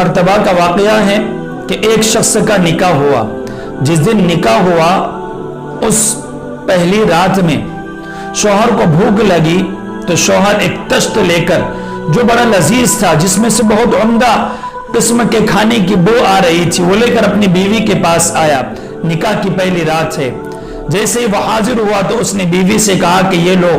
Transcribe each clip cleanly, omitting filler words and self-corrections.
मर्तबा का वाक़या है कि एक शख्स का निकाह हुआ। जिस दिन निकाह हुआ उस पहली रात में शौहर को भूख लगी तो शौहर एक तश्त लेकर, जो बड़ा लजीज था, जिसमें से बहुत उम्दा किस्म के खाने की बो आ रही थी, वो लेकर अपनी बीवी के पास आया। निकाह की पहली रात है। जैसे ही वो हाजिर हुआ तो उसने बीवी से कहा कि ये लो,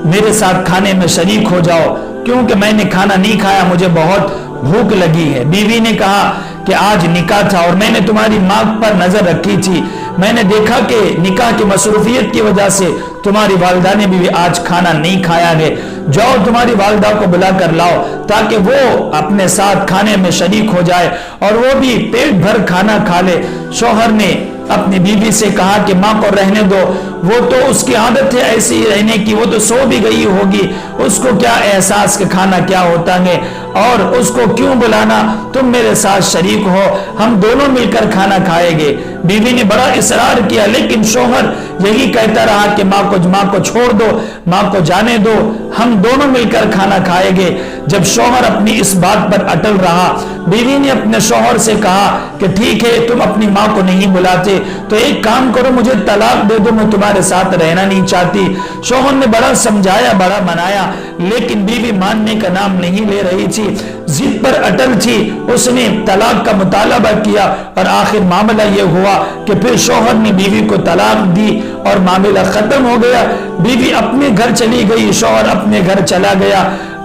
मेरे साथ खाने में शरीक हो जाओ, क्योंकि मैंने खाना नहीं खाया, मुझे बहुत भूख लगी है। बीवी ने कहा कि आज निकाह था और मैंने तुम्हारी माँ पर नजर रखी थी, मैंने देखा कि निकाह की मसरूफियत की वजह से तुम्हारी वालिदा ने भी आज खाना नहीं खाया है, जाओ तुम्हारी वालिदा को बुला कर लाओ ताकि वो अपने साथ खाने में शरीक हो जाए और वो भी पेट भर खाना खा ले। शौहर ने अपनी बीवी से कहा कि माँ को रहने दो, वो तो उसकी आदत है ऐसी ही रहने की, वो तो सो भी गई होगी, उसको क्या एहसास कि खाना क्या होता है, और उसको क्यों बुलाना, तुम मेरे साथ शरीक हो, हम दोनों मिलकर खाना खाएंगे। बीवी ने बड़ा इसरार किया, लेकिन शौहर यही कहता रहा कि माँ को छोड़ दो, माँ को जाने दो, हम दोनों मिलकर खाना खाएंगे। जब शौहर अपनी इस बात पर अटल रहा, बीवी ने अपने शौहर से कहा कि ठीक है, तुम अपनी माँ को नहीं बुलाते तो एक काम करो, मुझे तलाक दे दो, मैं तुम्हारे साथ रहना नहीं चाहती। शौहर ने बड़ा समझाया, बड़ा मनाया, लेकिन बीवी मानने का नाम नहीं ले रही थी, जिद पर अटल थी। उसने तलाक का मुतालबा किया और आखिर मामला यह हुआ कि फिर शौहर ने बीवी को तलाक दी और मामला खत्म हो गया। बीवी अपने घर चली गई, शौहर अपने घर चला गया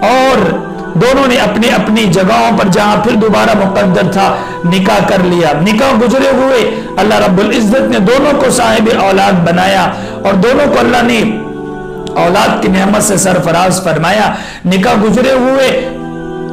और दोनों ने अपनी अपनी जगहों पर जहां फिर दोबारा मुकद्दर था निकाह कर लिया। निकाह गुजरे हुए अल्लाह रब्बुल इज्जत ने दोनों को साहिब औलाद बनाया और दोनों को अल्लाह ने औलाद की नेमत से सरफराज फरमाया। निकाह गुजरे हुए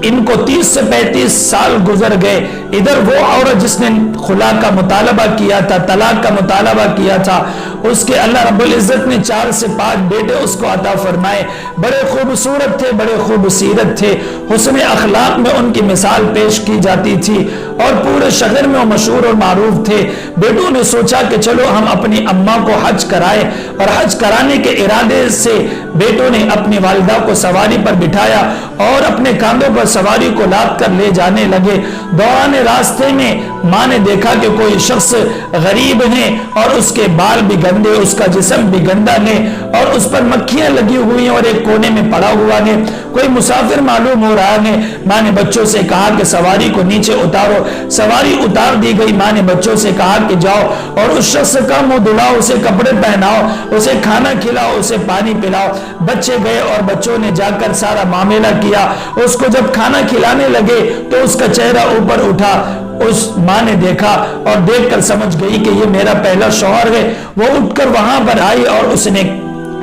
इनको 30 से 35 साल गुजर गए। इधर वो औरत जिसने खुला का मुतालबा किया था, तलाक का मुतालबा किया था, उसके अल्लाह रब्बुल इज्जत ने 4 से 5 बेटे उसको अता फरमाए। बड़े खूबसूरत थे, बड़े खूबसीरत थे, हुस्न अखलाक में उनकी मिसाल पेश की जाती थी और पूरे शहर में वो मशहूर और मारूफ थे। बेटों ने सोचा कि चलो हम अपनी अम्मा को हज कराए और हज कराने के इरादे से बेटों ने अपनी वालिदा को सवारी पर बिठाया और अपने कांधों पर सवारी को लाद कर ले जाने लगे। दौरान रास्ते में माँ ने देखा कि कोई शख्स गरीब है और उसके बाल भी गंदे, उसका जिस्म भी गंदा है और उस पर मक्खियां लगी हुई हैं और एक कोने में पड़ा हुआ है, कोई मुसाफिर मालूम हो रहा है। माँ ने बच्चों से कहा कि सवारी को नीचे उतारो। सवारी उतार दी गई। माँ ने बच्चों से कहा कि जाओ और उस शख्स का मुंह धुलाओ, उसे कपड़े पहनाओ, उसे खाना खिलाओ, उसे पानी पिलाओ। बच्चे गए और बच्चों ने जाकर सारा मामला किया। उसको जब खाना खिलाने लगे तो उसका चेहरा ऊपर उठा। उस माँ ने देखा और देखकर समझ गई कि ये मेरा पहला शौहर है। वो उठकर वहां पर आई और उसने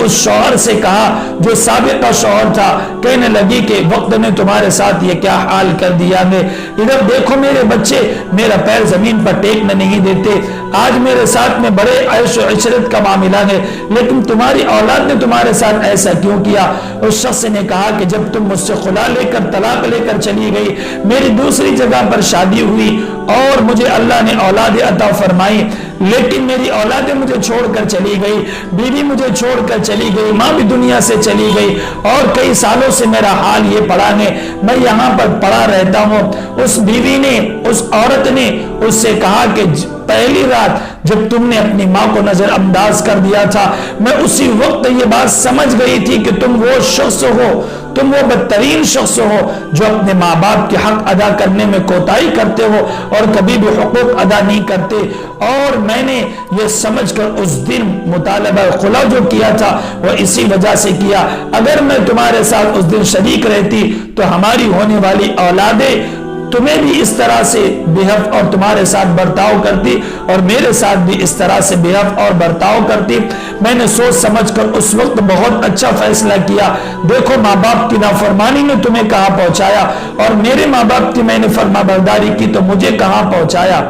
उस शौहर से कहा जो साबिका शौहर था, कहने लगी कि वक्त ने तुम्हारे साथ ये क्या हाल कर दिया है। इधर देखो मेरे बच्चे मेरा पैर जमीन पर टेकने नहीं देते, आज मेरे साथ में बड़े ऐश और इशरत का मामला है, लेकिन तुम्हारी औलाद ने तुम्हारे साथ ऐसा क्यों किया। उस शख्स ने कहा कि जब तुम मुझसे खुला लेकर तलाक लेकर चली गई, मेरी दूसरी जगह पर शादी हुई और मुझे अल्लाह ने औलाद अता फरमाई, लेकिन मेरी औलादें मुझे छोड़कर चली गई, बीवी मुझे छोड़कर चली गई, माँ भी दुनिया से चली गई और कई सालों से मेरा हाल ये पड़ा है, मैं यहाँ पर पड़ा रहता हूँ। उस बीवी ने, उस औरत ने उससे कहा कि पहली रात जब तुमने अपनी माँ को नजरअंदाज कर दिया था, मैं उसी वक्त ये बात समझ गई थी कि तुम वो शख्स हो, तुम वो बदतरीन शख्स हो जो अपने माँ बाप के हक अदा करने में कोताही करते हो और कभी भी हुकूक अदा नहीं करते। और मैंने ये समझकर उस दिन मुतालबा खुला जो किया था वो इसी वजह से किया। अगर मैं तुम्हारे साथ उस दिन शरीक रहती तो हमारी होने वाली औलादें तुम्हें भी इस तरह से बेहद और तुम्हारे साथ बर्ताव करती और मेरे साथ भी इस तरह से बेहद और बर्ताव करती। मैंने सोच समझकर उस वक्त बहुत अच्छा फैसला किया। देखो माँ बाप की नाफरमानी ने तुम्हें कहां पहुंचाया और मेरे माँ बाप की मैंने फरमाबरदारी की तो मुझे कहां पहुंचाया।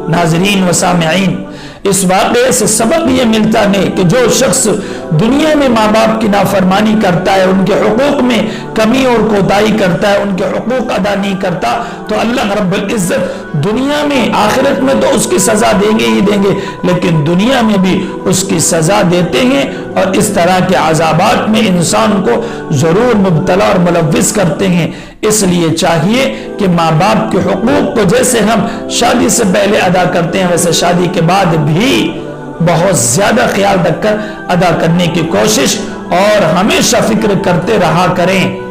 नाज़रीन व सामिईन, इस वाक़े से सबक ये मिलता है कि जो शख्स دنیا میں ماں باپ کی نافرمانی کرتا ہے، ان کے حقوق میں کمی اور کوتاہی کرتا ہے، ان کے حقوق ادا نہیں کرتا، تو اللہ رب العزت دنیا میں، آخرت میں تو اس کی سزا دیں گے ہی دیں گے، لیکن دنیا میں بھی اس کی سزا دیتے ہیں، اور اس طرح کے عذابات میں انسان کو ضرور مبتلا اور ملوث کرتے ہیں۔ اس لیے چاہیے کہ ماں باپ کے حقوق کو جیسے ہم شادی سے پہلے ادا کرتے ہیں، ویسے شادی کے بعد بھی بہت زیادہ خیال رکھ کر ادا کرنے کی کوشش اور ہمیشہ فکر کرتے رہا کریں۔